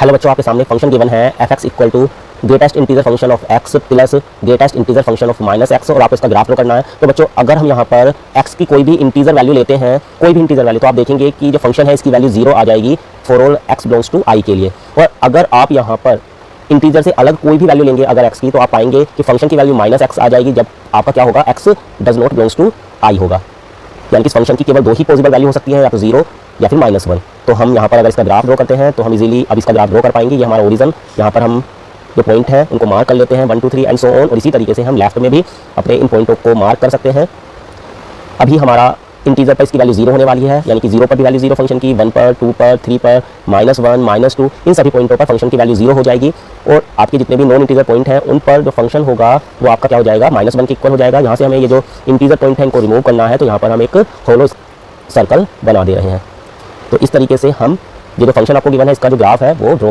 Hello बच्चों, आपके सामने फंक्शन गिवन है f x equal to greatest integer function of x plus greatest integer function of minus x, और आपको इसका ग्राफ ड्रॉ करना है। तो बच्चों, अगर हम यहाँ पर एक्स की कोई भी इंटीजर वैल्यू लेते हैं, कोई भी इंटीजर वैल्यू, तो आप देखेंगे कि जो फंक्शन है इसकी वैल्यू 0 आ जाएगी for all X belongs to I के लिए। और अगर आप यहाँ पर इंटीजर से अलग कोई भी वैल्यू लेंगे अगर एक्स की, तो आप पाएंगे कि फंक्शन की वैल्यू माइनस एक्स आ जाएगी, जब आपका क्या होगा, X does not belongs to I होगा। यानी कि इस फंक्शन की केवल दो ही पॉसिबल वैल्यू हो सकती है, या तो 0 या फिर -1। तो हम यहाँ पर अगर इसका ग्राफ ड्रॉ करते हैं तो हम इजीली अब इसका ग्राफ ड्रॉ कर पाएंगे। ये हमारा ओरिजिन, यहाँ पर हम जो पॉइंट है उनको मार्क कर लेते हैं 1 2 3 एंड सो ऑन, और इसी तरीके से हम लेफ्ट में भी अपने इन पॉइंटों को मार्क कर सकते हैं। अभी हमारा इंटीजर पर इसकी वैल्यू 0 होने वाली है, यानी कि 0 पर भी वैल्यू 0 फंक्शन की, 1 पर, 2 पर, 3 पर, -1 -2, इन सभी पॉइंटों पर फंक्शन की वैल्यू 0 हो जाएगी। और आपके जितने भी नॉन इंटीजर पॉइंट हैं उन पर जो फंक्शन होगा वो आपका क्या हो जाएगा, -1 के इक्वल हो जाएगा। यहाँ से हमें ये जो इंटीजर पॉइंट है इनको रिमूव करना है, तो यहाँ पर हम एक होलो सर्कल बना दे रहे हैं। तो इस तरीके से हम ये जो फंक्शन आपको गिवन है इसका जो ग्राफ है वो